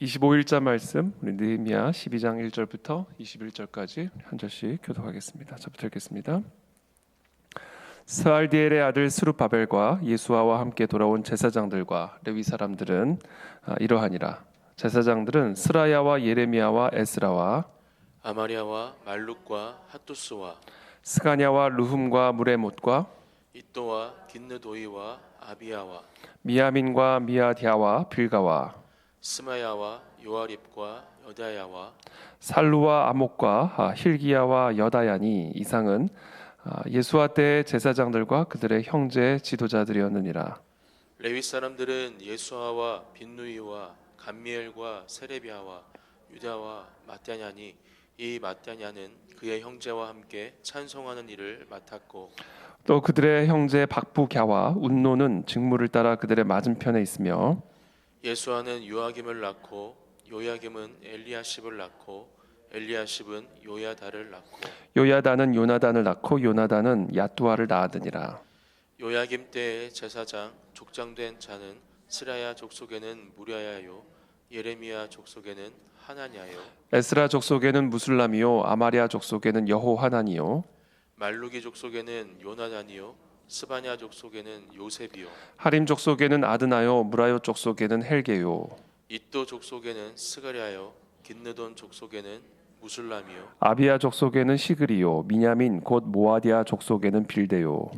25일자 말씀 우리 느헤미야 12장 1절부터 21절까지 한 절씩 교독하겠습니다. 저부터 읽겠습니다. 스알디엘의 아들 스룹바벨과 예수아와 함께 돌아온 제사장들과 레위 사람들은 이러하니라. 제사장들은 스라야와 예레미야와 에스라와 아마리아와 말룩과 핫두스와 스가냐와 르훔과 무레못과 이또와 긴느도이와 아비야와 미야민과 미야디아와 빌가와 스마야와 요아립과 여다야와 살루와 아목과 힐기야와 여다야니 이상은 예수아 때의 제사장들과 그들의 형제 지도자들이었느니라. 레위 사람들은 예수아와 빈누이와 감미엘과 세레비아와 유다와 마따냐니 이 마따냐는 그의 형제와 함께 찬송하는 일을 맡았고 또 그들의 형제 박부갸와 운노는 직무를 따라 그들의 맞은편에 있으며 예수아는 요아김을 낳고 요야김은 엘리야십을 낳고 엘리야십은 요야다를 낳고 요야다는 요나단을 낳고 요나단은 야뚜아를 낳았느니라. 요야김 때의 제사장 족장된 자는 스라야 족속에는 무랴야요 예레미야 족속에는 하나냐요 에스라 족속에는 무술람이요 아마리아 족속에는 여호하나니요 말루기 족속에는 요나단이요 스바냐 족속에는 요셉이요 하림 족속에는 아드나요 무라요 족속에는 헬게요 이또 족속에는 스가랴요 긴느돈 족속에는 무술람이요 아비야 족속에는 시그리요 미냐민 곧 모아디아 족속에는 빌데요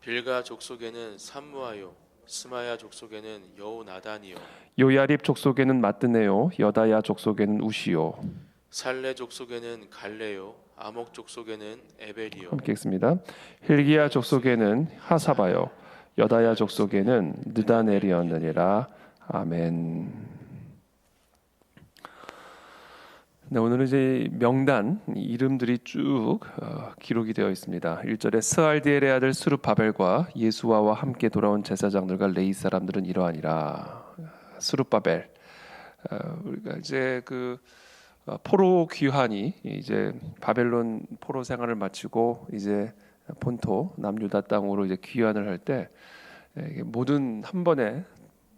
빌가 족속에는 삼무아요 스마야 족속에는 여호나단이요 요야립 족속에는 마뜨네요 여다야 족속에는 우시요. 살레 족속에는 갈레요 아목 족속에는 에벨이요 함께 읽습니다. 힐기야 족속에는 하사바요 여다야 족속에는 느다넬이었느니라. 아멘. 네, 오늘은 이제 명단 이름들이 쭉 기록이 되어 있습니다. 1절에 스알디엘의 아들 스룹바벨과 예수아와 함께 돌아온 제사장들과 레위 사람들은 이러하니라. 스룹바벨, 우리가 이제 그 포로 귀환이 이제 바벨론 포로 생활을 마치고 이제 본토 남유다 땅으로 이제 귀환을 할 때 모든 한 번에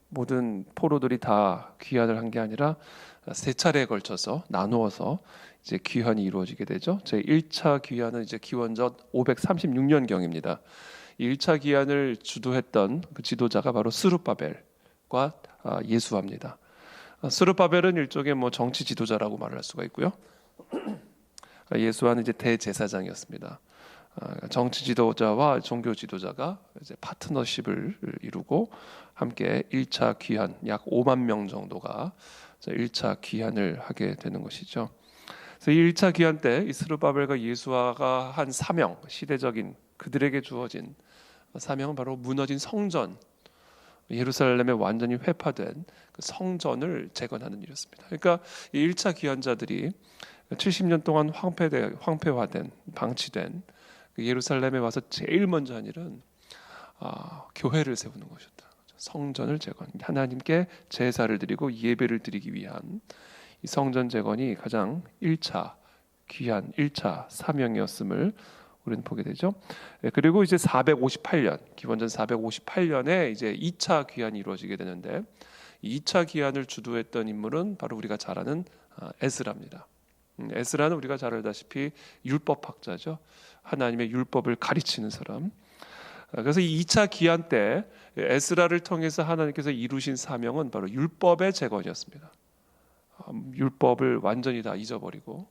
모든 포로들이 다 귀환을 한 게 아니라 세 차례에 걸쳐서 나누어서 이제 귀환이 이루어지게 되죠. 제 1차 귀환은 이제 기원전 536년 경입니다. 1차 귀환을 주도했던 그 지도자가 바로 스룹바벨과 예수아입니다. 스룹바벨은 일종의 뭐 정치 지도자라고 말할 수가 있고요. 예수아는 이제 대제사장이었습니다. 정치 지도자와 종교 지도자가 이제 파트너십을 이루고 함께 1차 귀환 약 5만 명 정도가 1차 귀환을 하게 되는 것이죠. 그래서 1차 귀환 때 이 스룹바벨과 예수아가 한 사명, 시대적인 그들에게 주어진 사명은 바로 무너진 성전, 예루살렘에 완전히 회파된 그 성전을 재건하는 일이었습니다. 그러니까 이 1차 귀환자들이 70년 동안 황폐화된, 방치된 그 예루살렘에 와서 제일 먼저 한 일은 교회를 세우는 것이었다. 성전을 재건, 하나님께 제사를 드리고 예배를 드리기 위한 이 성전 재건이 가장 1차 귀한 1차 사명이었음을 우리는 보게 되죠. 그리고 이제 458년, 기원전 458년에 이제 2차 귀환이 이루어지게 되는데 2차 귀환을 주도했던 인물은 바로 우리가 잘 아는 에스라입니다. 에스라는 우리가 잘 알다시피 율법학자죠. 하나님의 율법을 가르치는 사람. 그래서 이 2차 귀환 때 에스라를 통해서 하나님께서 이루신 사명은 바로 율법의 재건이었습니다. 율법을 완전히 다 잊어버리고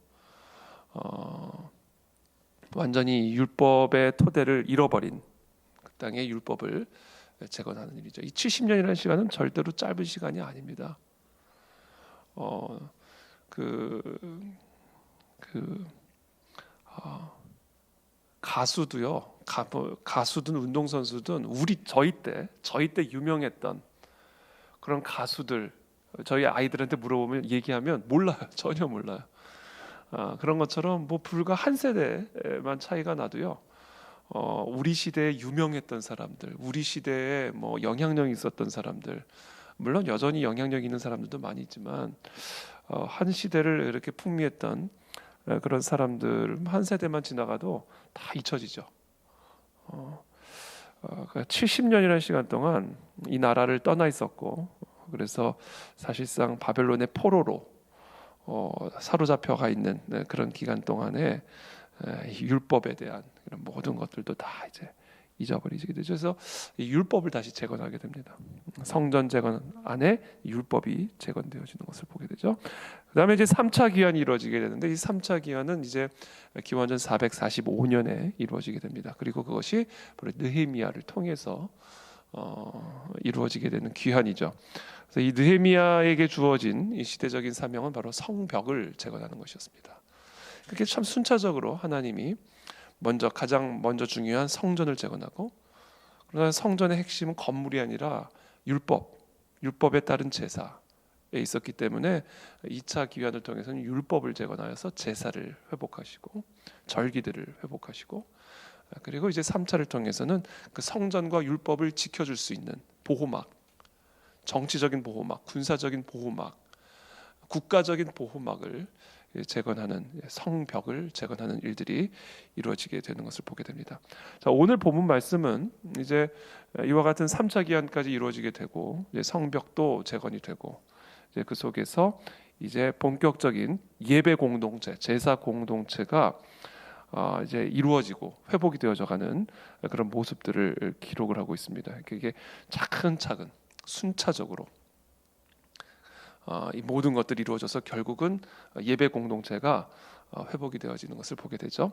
완전히 율법의 토대를 잃어버린 그 땅의 율법을 재건하는 일이죠. 이 70년이라는 시간은 절대로 짧은 시간이 아닙니다. 가수도요. 가수든 운동선수든 저희 때 유명했던 그런 가수들 저희 아이들한테 물어보면 얘기하면 몰라요. 전혀 몰라요. 그런 것처럼 뭐 불과 한 세대만 차이가 나도요. 우리 시대에 유명했던 사람들, 우리 시대에 뭐 영향력 있었던 사람들, 물론 여전히 영향력 있는 사람들도 많이 있지만 한 시대를 이렇게 풍미했던 그런 사람들 한 세대만 지나가도 다 잊혀지죠. 70년이라는 시간 동안 이 나라를 떠나 있었고 그래서 사실상 바벨론의 포로로 사로잡혀가 있는 그런 기간 동안에 이 율법에 대한 이런 모든 것들도 다 이제 잊어버리게 되죠. 그래서 이 율법을 다시 재건하게 됩니다. 성전 재건 안에 율법이 재건되어지는 것을 보게 되죠. 그다음에 이제 3차 기한이 이루어지게 되는데 이 3차 기한은 이제 기원전 445년에 이루어지게 됩니다. 그리고 그것이 바로 느헤미야를 통해서 이루어지게 되는 기한이죠. 그래서 이 느헤미야에게 주어진 이 시대적인 사명은 바로 성벽을 재건하는 것이었습니다. 그렇게 참 순차적으로 하나님이 가장 먼저 중요한 성전을 재건하고, 그러나 성전의 핵심은 건물이 아니라 율법에 따른 제사에 있었기 때문에 2차 기한을 통해서는 율법을 재건하여서 제사를 회복하시고 절기들을 회복하시고, 그리고 이제 3차를 통해서는 그 성전과 율법을 지켜줄 수 있는 보호막, 정치적인 보호막, 군사적인 보호막, 국가적인 보호막을 재건하는, 성벽을 재건하는 일들이 이루어지게 되는 것을 보게 됩니다. 자, 오늘 본문 말씀은 이제 이와 같은 3차 기한까지 이루어지게 되고, 이제 성벽도 재건이 되고, 이제 그 속에서 이제 본격적인 예배 공동체, 제사 공동체가 이제 이루어지고 회복이 되어져가는 그런 모습들을 기록을 하고 있습니다. 이게 차근차근 순차적으로 이 모든 것들이 이루어져서 결국은 예배 공동체가 회복이 되어지는 것을 보게 되죠.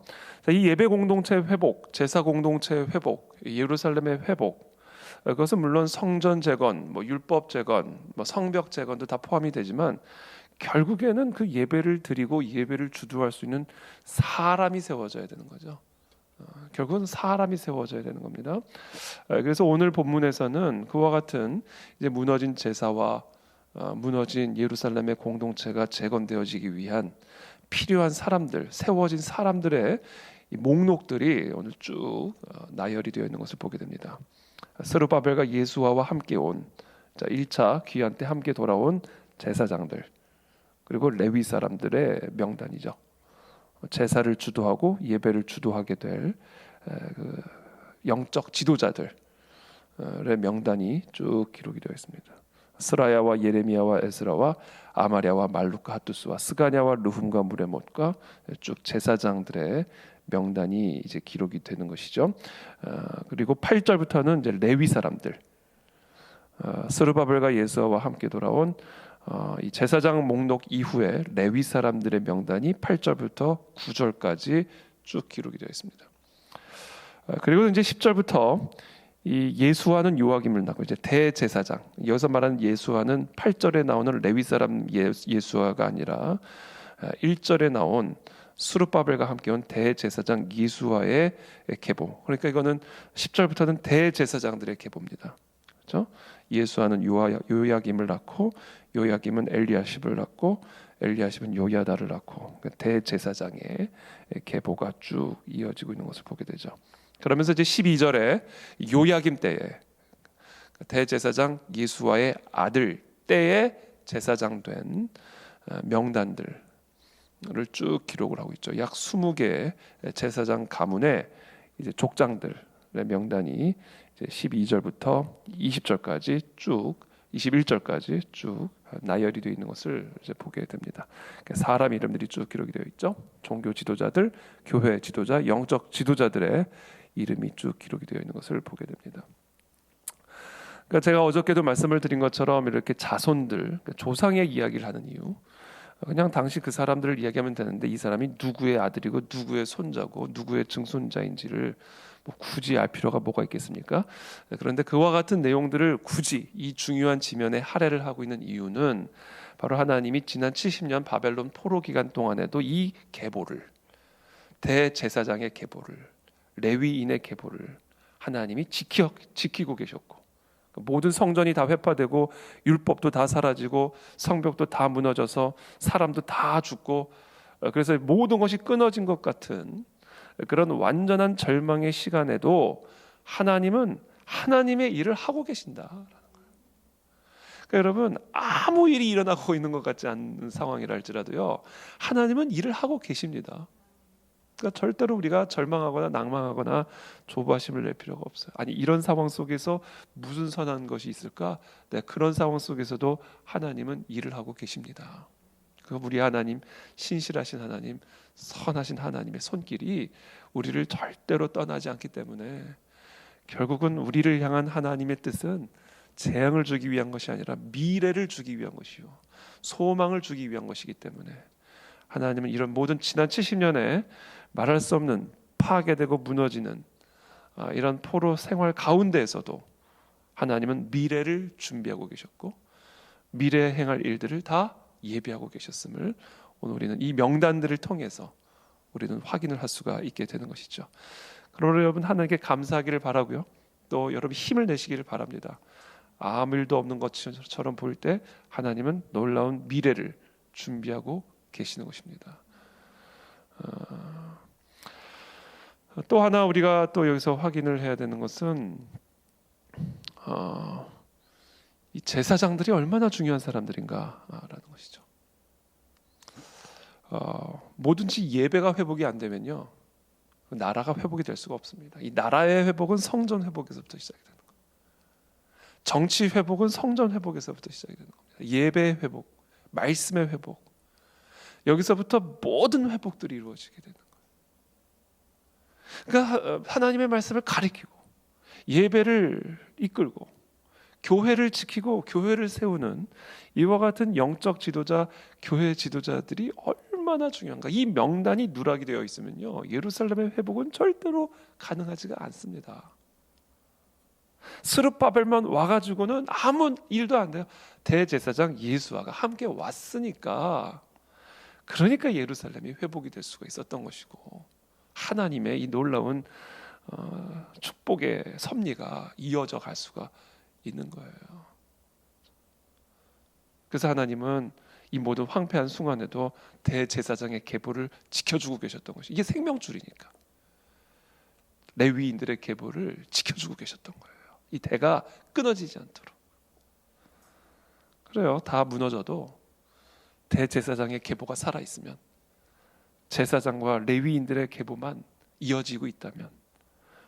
이 예배 공동체 회복, 제사 공동체 회복, 예루살렘의 회복, 그것은 물론 성전 재건, 율법 재건, 성벽 재건도 다 포함이 되지만 결국에는 그 예배를 드리고 예배를 주도할 수 있는 사람이 세워져야 되는 거죠. 결국은 사람이 세워져야 되는 겁니다. 그래서 오늘 본문에서는 그와 같은 이제 무너진 제사와 무너진 예루살렘의 공동체가 재건되어지기 위한 필요한 사람들, 세워진 사람들의 이 목록들이 오늘 쭉 나열이 되어 있는 것을 보게 됩니다. 스룹바벨과 예수아와 함께 온 1차 귀한 때 함께 돌아온 제사장들, 그리고 레위 사람들의 명단이죠. 제사를 주도하고 예배를 주도하게 될 그 영적 지도자들의 명단이 쭉 기록이 되어 있습니다. 스라야와 예레미야와 에스라와 아마랴와 말루카 하투스와 스가냐와 르훔과 무레못과 쭉 제사장들의 명단이 이제 기록이 되는 것이죠. 그리고 8절부터는 이제 레위 사람들, 스르바벨과 예수와 함께 돌아온 이 제사장 목록 이후에 레위 사람들의 명단이 8절부터 9절까지 쭉 기록이 되어 있습니다. 그리고 이제 10절부터 이 예수아는 요아김을 낳고, 이제 대제사장, 여기서 말하는 예수아는 8절에 나오는 레위 사람 예수아가 아니라 1절에 나온 스룹바벨과 함께 온 대제사장 예수아의 계보. 그러니까 이거는 10절부터는 대제사장들의 계보입니다. 그렇죠? 예수아는 요야김을 낳고, 요야김은 엘리야십을 낳고, 엘리야십은 요야다를 낳고, 대제사장의 계보가 쭉 이어지고 있는 것을 보게 되죠. 그러면서 이제 12절에 요야김 때에 대제사장 예수아의 아들 때에 제사장 된 명단들을 쭉 기록을 하고 있죠. 약 20개의 제사장 가문의 이제 족장들의 명단이 이제 12절부터 20절까지 쭉 21절까지 쭉 나열이 되어 있는 것을 이제 보게 됩니다. 사람 이름들이 쭉 기록이 되어 있죠. 종교 지도자들, 교회 지도자, 영적 지도자들의 이름이 쭉 기록이 되어 있는 것을 보게 됩니다. 그러니까 제가 어저께도 말씀을 드린 것처럼 이렇게 자손들, 그러니까 조상의 이야기를 하는 이유, 그냥 당시 그 사람들을 이야기하면 되는데 이 사람이 누구의 아들이고 누구의 손자고 누구의 증손자인지를 굳이 알 필요가 뭐가 있겠습니까? 그런데 그와 같은 내용들을 굳이 이 중요한 지면에 할애를 하고 있는 이유는 바로 하나님이 지난 70년 바벨론 포로 기간 동안에도 이 계보를, 대제사장의 계보를, 레위인의 계보를 하나님이 지키고 계셨고, 모든 성전이 다 회파되고 율법도 다 사라지고 성벽도 다 무너져서 사람도 다 죽고, 그래서 모든 것이 끊어진 것 같은 그런 완전한 절망의 시간에도 하나님은 하나님의 일을 하고 계신다. 그러니까 여러분, 아무 일이 일어나고 있는 것 같지 않은 상황이라 할지라도요, 하나님은 일을 하고 계십니다. 그러니까 절대로 우리가 절망하거나 낭망하거나 조바심을 낼 필요가 없어요. 아니 이런 상황 속에서 무슨 선한 것이 있을까? 네, 그런 상황 속에서도 하나님은 일을 하고 계십니다. 그 우리 하나님, 신실하신 하나님, 선하신 하나님의 손길이 우리를 절대로 떠나지 않기 때문에 결국은 우리를 향한 하나님의 뜻은 재앙을 주기 위한 것이 아니라 미래를 주기 위한 것이요, 소망을 주기 위한 것이기 때문에 하나님은 이런 모든 지난 70년에 말할 수 없는 파괴되고 무너지는 이런 포로 생활 가운데에서도 하나님은 미래를 준비하고 계셨고 미래에 행할 일들을 다 예비하고 계셨음을 오늘 우리는 이 명단들을 통해서 우리는 확인을 할 수가 있게 되는 것이죠. 그러므로 여러분 하나님께 감사하기를 바라고요. 또 여러분 힘을 내시기를 바랍니다. 아무 일도 없는 것처럼 보일 때 하나님은 놀라운 미래를 준비하고 계시는 것입니다. 또 하나 우리가 또 여기서 확인을 해야 되는 것은 이 제사장들이 얼마나 중요한 사람들인가라는 것이죠. 뭐든지 예배가 회복이 안 되면요, 나라가 회복이 될 수가 없습니다. 이 나라의 회복은 성전 회복에서부터 시작이 되는 겁니다. 정치 회복은 성전 회복에서부터 시작이 되는 겁니다. 예배의 회복, 말씀의 회복, 여기서부터 모든 회복들이 이루어지게 되는 거예요. 그러니까 하나님의 말씀을 가리키고 예배를 이끌고 교회를 지키고 교회를 세우는 이와 같은 영적 지도자, 교회 지도자들이 얼마나 중요한가. 이 명단이 누락이 되어 있으면요, 예루살렘의 회복은 절대로 가능하지가 않습니다. 스룹바벨만 와가지고는 아무 일도 안 돼요. 대제사장 예수아가 함께 왔으니까, 그러니까 예루살렘이 회복이 될 수가 있었던 것이고 하나님의 이 놀라운 축복의 섭리가 이어져 갈 수가 있는 거예요. 그래서 하나님은 이 모든 황폐한 순간에도 대제사장의 계보를 지켜주고 계셨던 것이, 이게 생명줄이니까 레위인들의 계보를 지켜주고 계셨던 거예요. 이 대가 끊어지지 않도록. 그래요. 다 무너져도 대제사장의 계보가 살아 있으면, 제사장과 레위인들의 계보만 이어지고 있다면,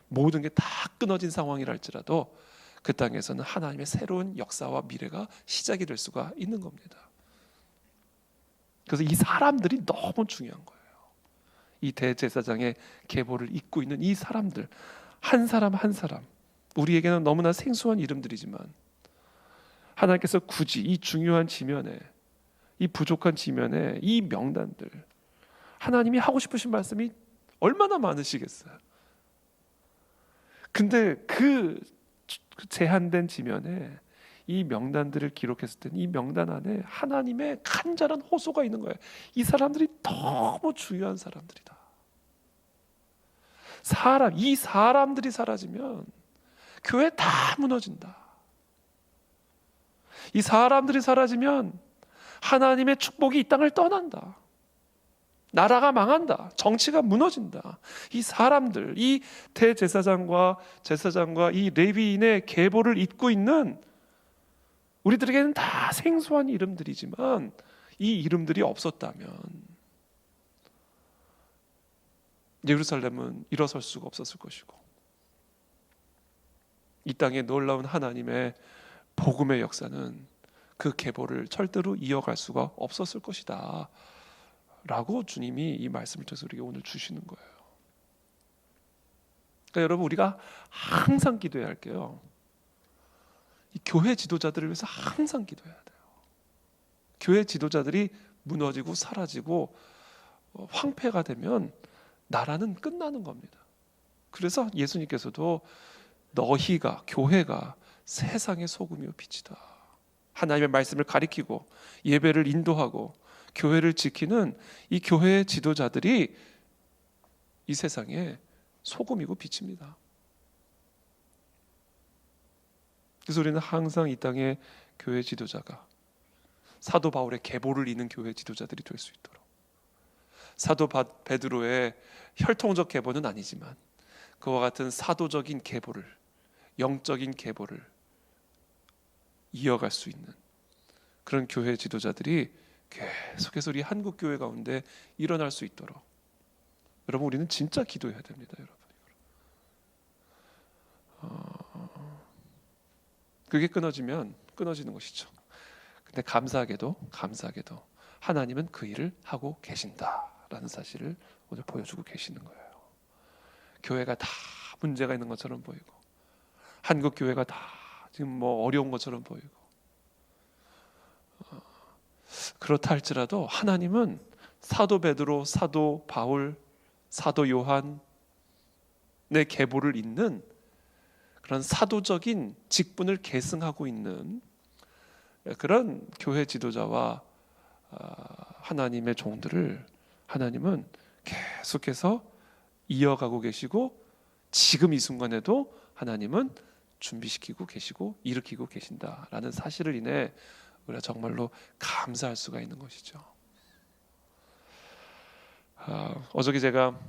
모든 게 다 끊어진 상황이라 할지라도 그 땅에서는 하나님의 새로운 역사와 미래가 시작이 될 수가 있는 겁니다. 그래서 이 사람들이 너무 중요한 거예요. 이 대제사장의 계보를 잇고 있는 이 사람들, 한 사람 한 사람, 우리에게는 너무나 생소한 이름들이지만 하나님께서 굳이 이 중요한 지면에, 이 부족한 지면에 이 명단들, 하나님이 하고 싶으신 말씀이 얼마나 많으시겠어요. 근데 그 제한된 지면에 이 명단들을 기록했을 때 이 명단 안에 하나님의 간절한 호소가 있는 거예요. 이 사람들이 너무 중요한 사람들이다. 이 사람들이 사라지면 교회 다 무너진다. 이 사람들이 사라지면 하나님의 축복이 이 땅을 떠난다. 나라가 망한다. 정치가 무너진다. 이 사람들, 이 대제사장과 제사장과 이 레위인의 계보를 잇고 있는 우리들에게는 다 생소한 이름들이지만 이 이름들이 없었다면 예루살렘은 일어설 수가 없었을 것이고 이 땅에 놀라운 하나님의 복음의 역사는 그 계보를 절대로 이어갈 수가 없었을 것이다 라고 주님이 이 말씀을 통해서 우리에게 오늘 주시는 거예요. 그러니까 여러분, 우리가 항상 기도해야 할게요. 이 교회 지도자들을 위해서 항상 기도해야 돼요. 교회 지도자들이 무너지고 사라지고 황폐가 되면 나라는 끝나는 겁니다. 그래서 예수님께서도 너희가, 교회가 세상의 소금이요 빛이다. 하나님의 말씀을 가리키고 예배를 인도하고 교회를 지키는 이 교회의 지도자들이 이 세상에 소금이고 빛입니다. 그래서 우리는 항상 이 땅의 교회 지도자가 사도 바울의 계보를 이는 교회 지도자들이 될 수 있도록, 사도 베드로의 혈통적 계보는 아니지만 그와 같은 사도적인 계보를, 영적인 계보를 이어갈 수 있는 그런 교회 지도자들이 계속해서 우리 한국 교회 가운데 일어날 수 있도록 여러분 우리는 진짜 기도해야 됩니다, 여러분. 그게 끊어지면 끊어지는 것이죠. 근데 감사하게도 하나님은 그 일을 하고 계신다라는 사실을 오늘 보여주고 계시는 거예요. 교회가 다 문제가 있는 것처럼 보이고, 한국 교회가 다 지금 뭐 어려운 것처럼 보이고, 그렇다 할지라도 하나님은 사도 베드로, 사도 바울, 사도 요한의 계보를 잇는 그런 사도적인 직분을 계승하고 있는 그런 교회 지도자와 하나님의 종들을 하나님은 계속해서 이어가고 계시고, 지금 이 순간에도 하나님은 준비시키고 계시고 일으키고 계신다라는 사실을 인해 우리가 정말로 감사할 수가 있는 것이죠. 어저께 제가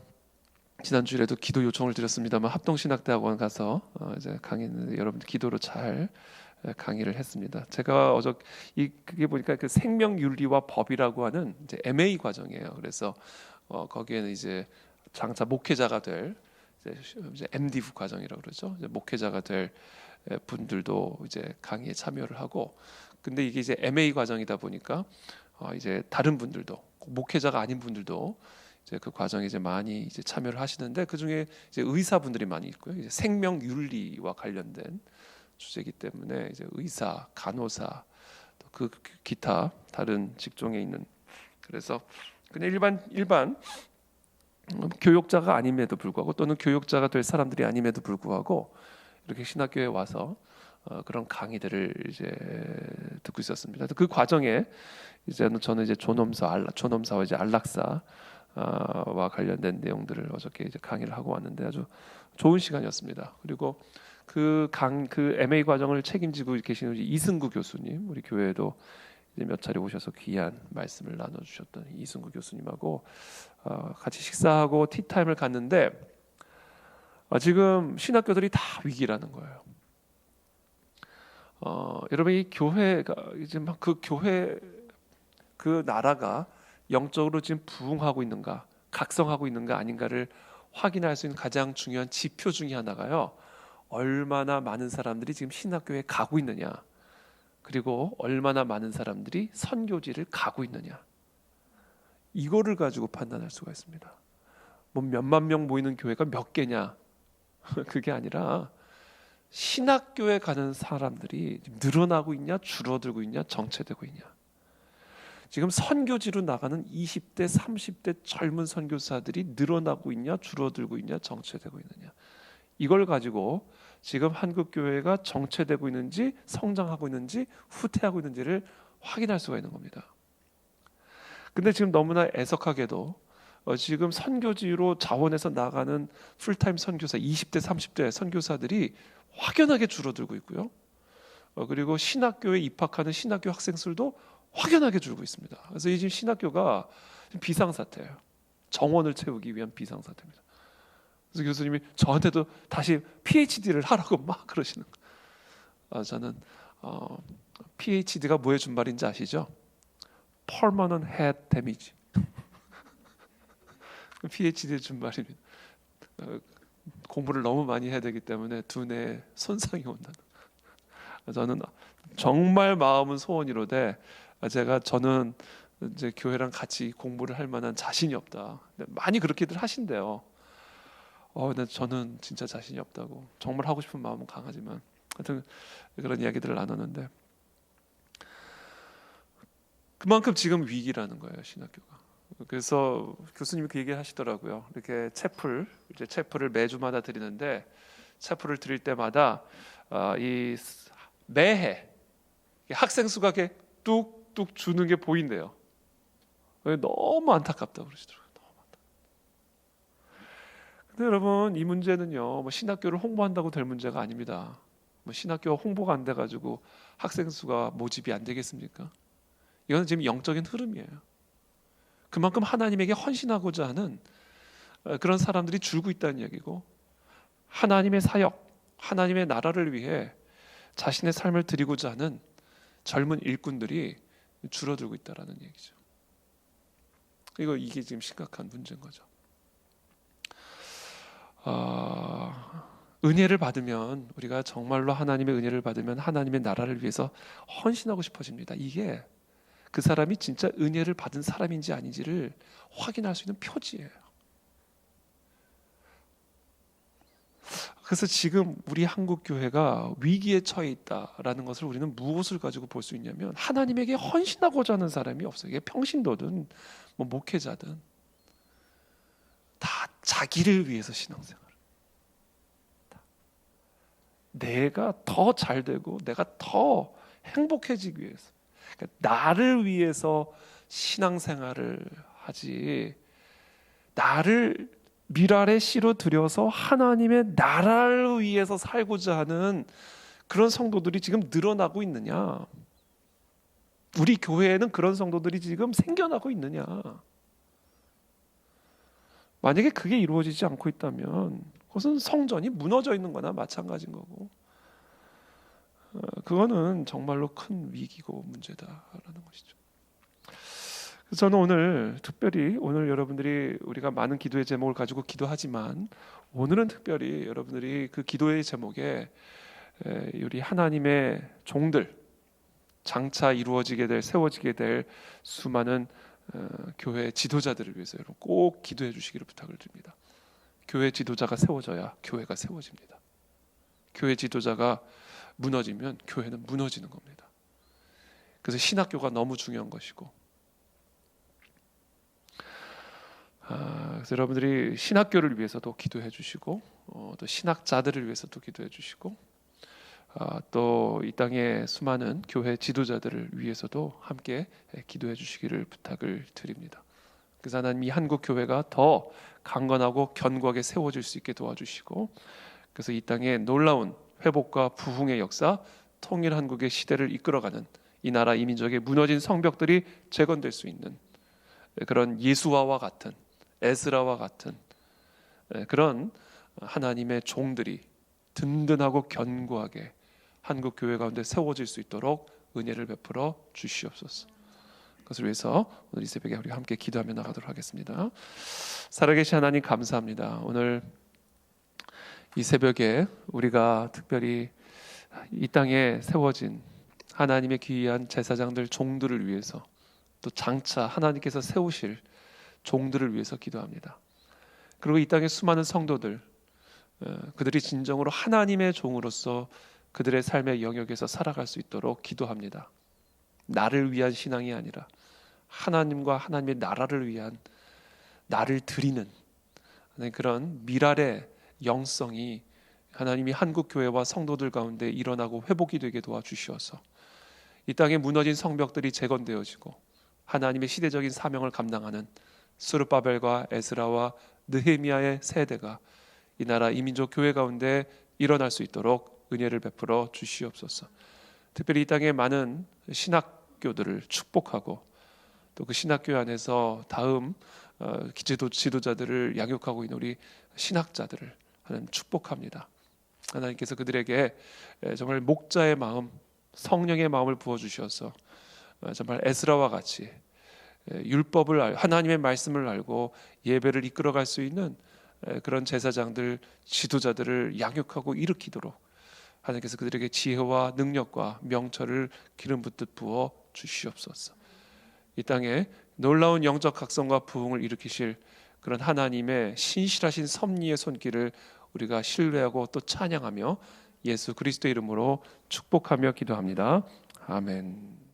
지난주에도 기도 요청을 드렸습니다만 합동신학대학원 가서 이제 강의는 여러분들 기도로 잘 강의를 했습니다. 제가 그게 보니까 그 생명윤리와 법이라고 하는 이제 MA 과정이에요. 그래서 거기에는 이제 장차 목회자가 될 이제 MDiv 과정이라고 그러죠. 이제 목회자가 될 분들도 이제 강의에 참여를 하고, 근데 이게 이제 MA 과정이다 보니까 이제 다른 분들도, 목회자가 아닌 분들도 이제 그 과정에 이제 많이 이제 참여를 하시는데, 그 중에 이제 의사분들이 많이 있고요. 이제 생명윤리와 관련된 주제이기 때문에 이제 의사, 간호사, 또 그 기타 다른 직종에 있는, 그래서 그냥 일반 교육자가 아님에도 불구하고, 또는 교육자가 될 사람들이 아님에도 불구하고 이렇게 신학교에 와서 그런 강의들을 이제 듣고 있었습니다. 그 과정에 이제 저는 이제 존엄사와 이제 안락사와 관련된 내용들을 어저께 이제 강의를 하고 왔는데 아주 좋은 시간이었습니다. 그리고 그 MA 과정을 책임지고 계시는 이승구 교수님, 우리 교회에도 이제 몇 차례 오셔서 귀한 말씀을 나눠주셨던 이승구 교수님하고 같이 식사하고 티타임을 갔는데, 지금 신학교들이 다 위기라는 거예요. 여러분, 이 교회가 이제 막 그 교회 그 나라가 영적으로 지금 부흥하고 있는가, 각성하고 있는가 아닌가를 확인할 수 있는 가장 중요한 지표 중에 하나가요, 얼마나 많은 사람들이 지금 신학교에 가고 있느냐, 그리고 얼마나 많은 사람들이 선교지를 가고 있느냐, 이거를 가지고 판단할 수가 있습니다. 뭐 몇만 명 모이는 교회가 몇 개냐, 그게 아니라 신학교에 가는 사람들이 늘어나고 있냐, 줄어들고 있냐, 정체되고 있냐. 지금 선교지로 나가는 20대, 30대 젊은 선교사들이 늘어나고 있냐, 줄어들고 있냐, 정체되고 있느냐. 이걸 가지고 지금 한국 교회가 정체되고 있는지, 성장하고 있는지, 후퇴하고 있는지를 확인할 수가 있는 겁니다. 근데 지금 너무나 애석하게도 지금 선교지로 자원해서 나가는 풀타임 선교사 20대, 30대 선교사들이 확연하게 줄어들고 있고요. 그리고 신학교에 입학하는 신학교 학생 수도 확연하게 줄고 있습니다. 그래서 이 지금 신학교가 비상사태예요. 정원을 채우기 위한 비상사태입니다. 그래서 교수님이 저한테도 다시 PhD를 하라고 막 그러시는 거예요. 저는 PhD가 뭐의 준말인지 아시죠? Permanent Head Damage. PhD의 준말입니다. 공부를 너무 많이 해야 되기 때문에 두뇌에 손상이 온다는. 저는 정말 마음은 소원이로되 저는 이제 교회랑 같이 공부를 할 만한 자신이 없다. 많이 그렇게들 하신대요. 근데 저는 진짜 자신이 없다고. 정말 하고 싶은 마음은 강하지만, 하여튼 그런 이야기들을 나눴는데, 그만큼 지금 위기라는 거예요, 신학교가. 그래서 교수님이 그 얘기 하시더라고요. 이렇게 채플을 매주마다 드리는데, 채플을 드릴 때마다 매해 학생 수가 이렇게 뚝뚝 주는 게 보인대요. 너무 안타깝다고 그러시더라고요. 너무 안타깝다. 근데 여러분, 이 문제는요, 뭐 신학교를 홍보한다고 될 문제가 아닙니다. 뭐 신학교 홍보가 안 돼가지고 학생 수가 모집이 안 되겠습니까? 이건 지금 영적인 흐름이에요. 그만큼 하나님에게 헌신하고자 하는 그런 사람들이 줄고 있다는 얘기고, 하나님의 사역, 하나님의 나라를 위해 자신의 삶을 드리고자 하는 젊은 일꾼들이 줄어들고 있다라는 얘기죠. 이게 지금 심각한 문제인 거죠. 은혜를 받으면, 우리가 정말로 하나님의 은혜를 받으면 하나님의 나라를 위해서 헌신하고 싶어집니다. 이게 그 사람이 진짜 은혜를 받은 사람인지 아닌지를 확인할 수 있는 표지예요. 그래서 지금 우리 한국 교회가 위기에 처해 있다라는 것을 우리는 무엇을 가지고 볼 수 있냐면, 하나님에게 헌신하고자 하는 사람이 없어요. 이게 평신도든 뭐 목회자든 다 자기를 위해서 신앙생활, 내가 더 잘 되고 내가 더 행복해지기 위해서, 그러니까 나를 위해서 신앙생활을 하지, 나를 밀알의 씨로 들여서 하나님의 나라를 위해서 살고자 하는 그런 성도들이 지금 늘어나고 있느냐? 우리 교회에는 그런 성도들이 지금 생겨나고 있느냐? 만약에 그게 이루어지지 않고 있다면 그것은 성전이 무너져 있는 거나 마찬가지인 거고, 그거는 정말로 큰 위기고 문제다라는 것이죠. 그래서 저는 오늘 특별히, 오늘 여러분들이, 우리가 많은 기도의 제목을 가지고 기도하지만 오늘은 특별히 여러분들이 그 기도의 제목에 우리 하나님의 종들, 장차 이루어지게 될, 세워지게 될 수많은 교회 지도자들을 위해서 여러분 꼭 기도해 주시기를 부탁을 드립니다. 교회 지도자가 세워져야 교회가 세워집니다. 교회 지도자가 무너지면 교회는 무너지는 겁니다. 그래서 신학교가 너무 중요한 것이고, 그래서 여러분들이 신학교를 위해서도 기도해 주시고, 또 신학자들을 위해서도 기도해 주시고, 또 이 땅의 수많은 교회 지도자들을 위해서도 함께 기도해 주시기를 부탁을 드립니다. 그래서 하나님 이 한국 교회가 더 강건하고 견고하게 세워질 수 있게 도와주시고, 그래서 이 땅에 놀라운 회복과 부흥의 역사, 통일 한국의 시대를 이끌어가는 이 나라 이 민족의 무너진 성벽들이 재건될 수 있는 그런 예수와와 같은, 에스라와 같은 그런 하나님의 종들이 든든하고 견고하게 한국 교회 가운데 세워질 수 있도록 은혜를 베풀어 주시옵소서. 그것을 위해서 오늘 이 새벽에 우리 함께 기도하며 나가도록 하겠습니다. 살아계신 하나님 감사합니다. 오늘 이 새벽에 우리가 특별히 이 땅에 세워진 하나님의 귀한 제사장들, 종들을 위해서, 또 장차 하나님께서 세우실 종들을 위해서 기도합니다. 그리고 이 땅의 수많은 성도들, 그들이 진정으로 하나님의 종으로서 그들의 삶의 영역에서 살아갈 수 있도록 기도합니다. 나를 위한 신앙이 아니라 하나님과 하나님의 나라를 위한, 나를 드리는 그런 미랄의 영성이 하나님이 한국 교회와 성도들 가운데 일어나고 회복이 되게 도와주시어서 이 땅에 무너진 성벽들이 재건되어지고 하나님의 시대적인 사명을 감당하는 스룹바벨과 에스라와 느헤미야의 세대가 이 나라 이 민족 교회 가운데 일어날 수 있도록 은혜를 베풀어 주시옵소서. 특별히 이 땅에 많은 신학교들을 축복하고, 또 그 신학교 안에서 다음 지도자들을 양육하고 있는 우리 신학자들을 하나님 축복합니다. 하나님께서 그들에게 정말 목자의 마음, 성령의 마음을 부어주셔서 정말 에스라와 같이 율법을 하나님의 말씀을 알고 예배를 이끌어갈 수 있는 그런 제사장들, 지도자들을 양육하고 일으키도록 하나님께서 그들에게 지혜와 능력과 명철을 기름 붓듯 부어 주시옵소서. 이 땅에 놀라운 영적 각성과 부흥을 일으키실 그런 하나님의 신실하신 섭리의 손길을 우리가 신뢰하고 또 찬양하며 예수 그리스도의 이름으로 축복하며 기도합니다. 아멘.